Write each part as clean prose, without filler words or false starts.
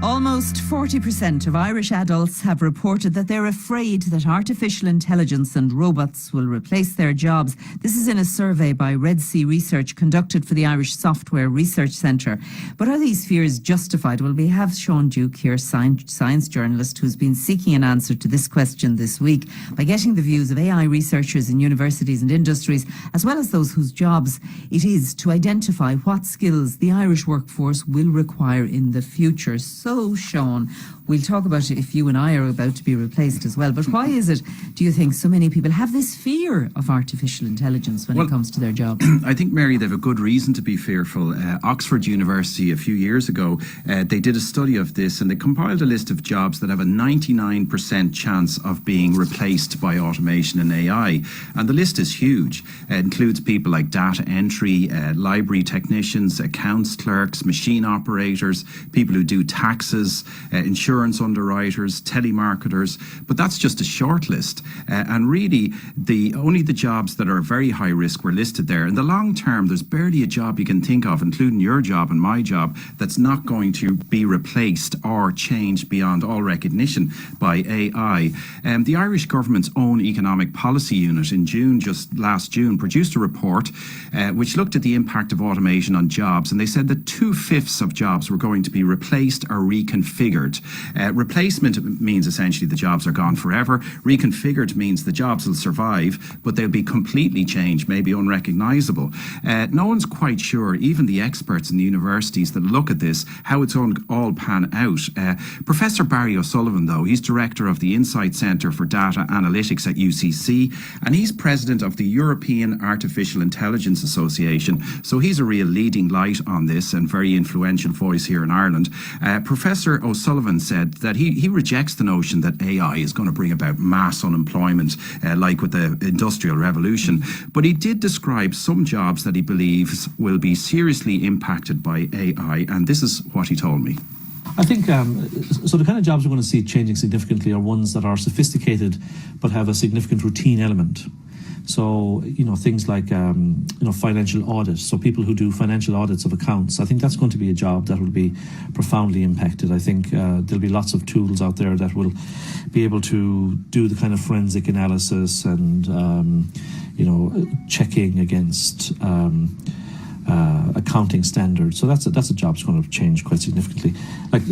Almost 40% of Irish adults have reported that they're afraid that artificial intelligence and robots will replace their jobs. This is in a survey by Red Sea Research conducted for the Irish Software Research Centre. But are these fears justified? Well, we have Sean Duke here, science journalist, who's been seeking an answer to this question this week by getting the views of AI researchers in universities and industries, as well as those whose jobs it is to identify what skills the Irish workforce will require in the future. So, Sean, we'll talk about if you and I are about to be replaced as well. But why is it, do you think, so many people have this fear of artificial intelligence when it comes to their jobs? I think, Mary, they have a good reason to be fearful. Oxford University, a few years ago, they did a study of this, and they compiled a list of jobs that have a 99% chance of being replaced by automation and AI. And the list is huge. It includes people like data entry, library technicians, accounts clerks, machine operators, people who do taxes, insurance underwriters, telemarketers, but that's just a short list. And really, only the jobs that are very high risk were listed there. In the long term, there's barely a job you can think of, including your job and my job, that's not going to be replaced or changed beyond all recognition by AI. The Irish government's own economic policy unit in June, just last June, produced a report which looked at the impact of automation on jobs, and they said that 2/5 of jobs were going to be replaced or reconfigured. Replacement means essentially the jobs are gone forever. Reconfigured means the jobs will survive, but they'll be completely changed, maybe unrecognisable. No one's quite sure, even the experts in the universities that look at this, how it's going to all pan out. Professor Barry O'Sullivan, though, he's director of the Insight Centre for Data Analytics at UCC, and he's president of the European Artificial Intelligence Association. So he's a real leading light on this and very influential voice here in Ireland. Professor O'Sullivan said that he rejects the notion that AI is going to bring about mass unemployment like with the Industrial Revolution, but he did describe some jobs that he believes will be seriously impacted by AI, and this is what he told me. I think, so the kind of jobs we're going to see changing significantly are ones that are sophisticated but have a significant routine element. So, things like, financial audit. So people who do financial audits of accounts, I think that's going to be a job that will be profoundly impacted. I think there'll be lots of tools out there that will be able to do the kind of forensic analysis and, checking against accounting standards. So that's a job that's going to change quite significantly. Like,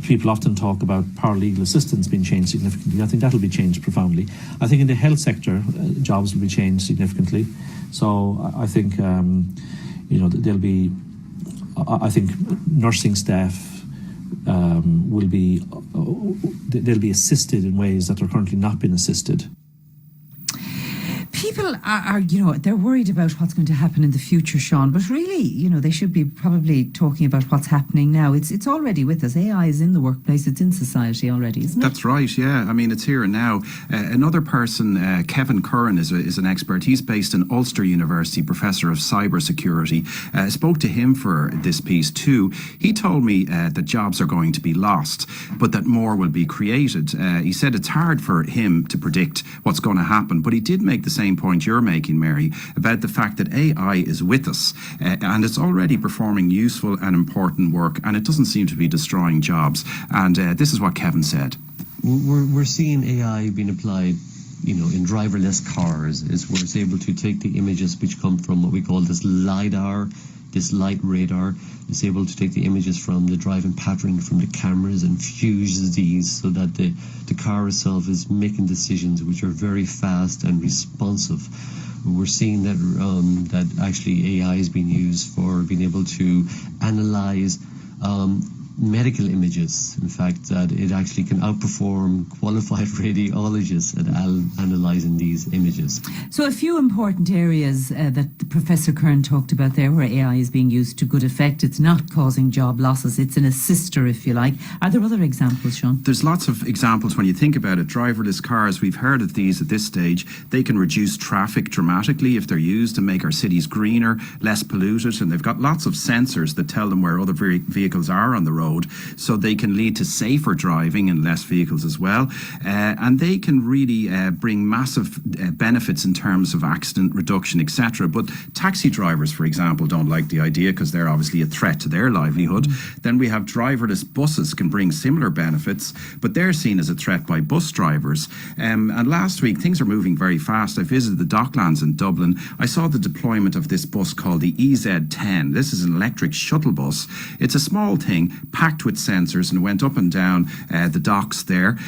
people often talk about paralegal assistants being changed significantly. I think that'll be changed profoundly. I think in the health sector, jobs will be changed significantly. So I think, there'll be, I think nursing staff they'll be assisted in ways that are currently not being assisted. People are, they're worried about what's going to happen in the future, Sean, but really, they should be probably talking about what's happening now. It's already with us. AI is in the workplace. It's in society already, isn't it? That's right, yeah. I mean, it's here and now. Another person, Kevin Curran, is an expert. He's based in Ulster University, professor of cybersecurity. I spoke to him for this piece too. He told me that jobs are going to be lost, but that more will be created. He said it's hard for him to predict what's going to happen, but he did make the same point you're making, Mary, about the fact that AI is with us and it's already performing useful and important work, and it doesn't seem to be destroying jobs. And this is what Kevin said. We're seeing AI being applied, in driverless cars, where it's able to take the images which come from what we call this LiDAR, this light radar. It's able to take the images from the driving pattern from the cameras and fuse these so that the car itself is making decisions which are very fast and responsive. We're seeing that that actually AI is being used for being able to analyze medical images. In fact, that it actually can outperform qualified radiologists at analysing these images. So a few important areas that Professor Kern talked about there where AI is being used to good effect. It's not causing job losses. It's an assister, if you like. Are there other examples, Sean? There's lots of examples when you think about it. Driverless cars, we've heard of these at this stage. They can reduce traffic dramatically if they're used to make our cities greener, less polluted, and they've got lots of sensors that tell them where other vehicles are on the road. road, so they can lead to safer driving and less vehicles as well. And they can really bring massive benefits in terms of accident reduction, etc. But taxi drivers, for example, don't like the idea because they're obviously a threat to their livelihood. Then we have driverless buses can bring similar benefits, but they're seen as a threat by bus drivers. And last week, things are moving very fast. I visited the Docklands in Dublin. I saw the deployment of this bus called the EZ10. This is an electric shuttle bus. It's a small thing packed with sensors and went up and down the docks there,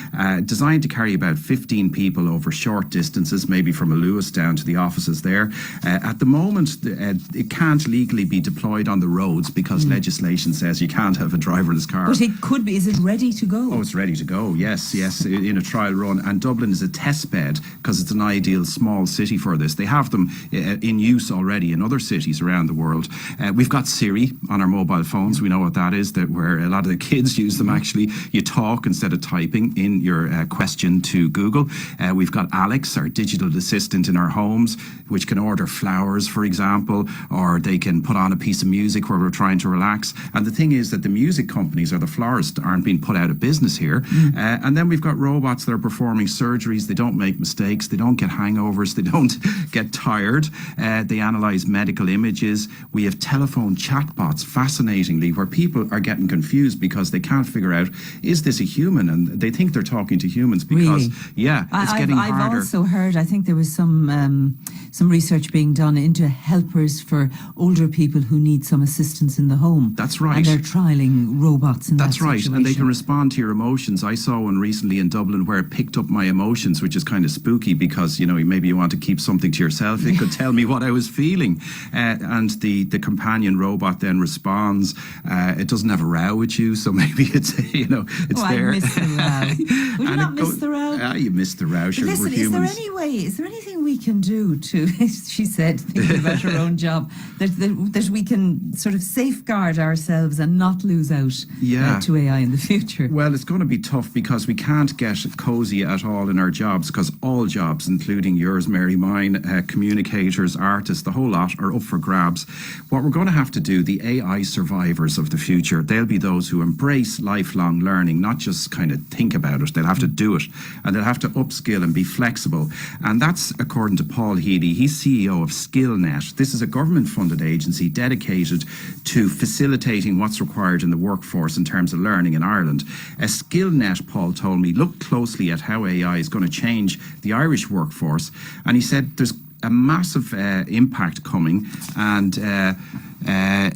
designed to carry about 15 people over short distances, maybe from a Lewis down to the offices there. At the moment, it can't legally be deployed on the roads because legislation says you can't have a driverless car. But it could be. Is it ready to go? Oh, it's ready to go, yes, in a trial run. And Dublin is a test bed because it's an ideal small city for this. They have them in use already in other cities around the world. We've got Siri on our mobile phones. We know what that is, that where a lot of the kids use them actually. You talk instead of typing in your question to Google. We've got Alex, our digital assistant in our homes, which can order flowers, for example, or they can put on a piece of music where we're trying to relax. And the thing is that the music companies or the florists aren't being put out of business here. And then we've got robots that are performing surgeries. They don't make mistakes. They don't get hangovers. They don't get tired. They analyze medical images. We have telephone chatbots, fascinatingly, where people are getting confused because they can't figure out, is this a human? And they think they're talking to humans because, it's getting harder. I've also heard, I think there was some research being done into helpers for older people who need some assistance in the home. That's right. And they're trialling robots in that That's right. situation. And they can respond to your emotions. I saw one recently in Dublin where it picked up my emotions, which is kind of spooky because, maybe you want to keep something to yourself. It could tell me what I was feeling. And the companion robot then responds. It doesn't have a row with you, so maybe it's, it's there. I miss the row. Would you not miss the row? You miss the row. Sure, listen, we're humans. is there anything we can do to, she said, thinking about her own job, that we can sort of safeguard ourselves and not lose out to AI in the future? Well, it's going to be tough because we can't get cosy at all in our jobs because all jobs, including yours, Mary, mine, communicators, artists, the whole lot are up for grabs. What we're going to have to do, the AI survivors of the future, they'll be those who embrace lifelong learning, not just kind of think about it. They'll have to do it and they'll have to upskill and be flexible. And that's according to Paul Healy. He's CEO of SkillNet. This is a government-funded agency dedicated to facilitating what's required in the workforce in terms of learning in Ireland. SkillNet, Paul told me, looked closely at how AI is going to change the Irish workforce. And he said there's a massive impact coming, and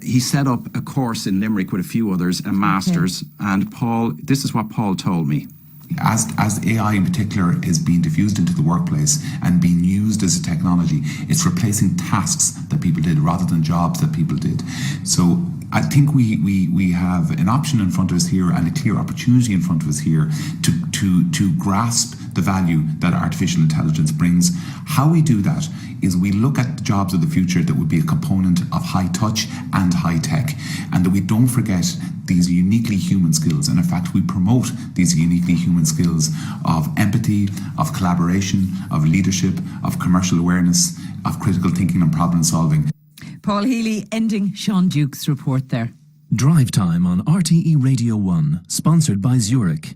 he set up a course in Limerick with a few others, a master's. And Paul, this is what Paul told me. As AI in particular is being diffused into the workplace and being used as a technology, it's replacing tasks that people did rather than jobs that people did. So I think we have an option in front of us here and a clear opportunity in front of us here to grasp the value that artificial intelligence brings. How we do that is we look at the jobs of the future that would be a component of high touch and high tech, and that we don't forget these uniquely human skills. And in fact, we promote these uniquely human skills of empathy, of collaboration, of leadership, of commercial awareness, of critical thinking and problem solving. Paul Healy ending Sean Duke's report there. Drivetime on RTE Radio 1, sponsored by Zurich.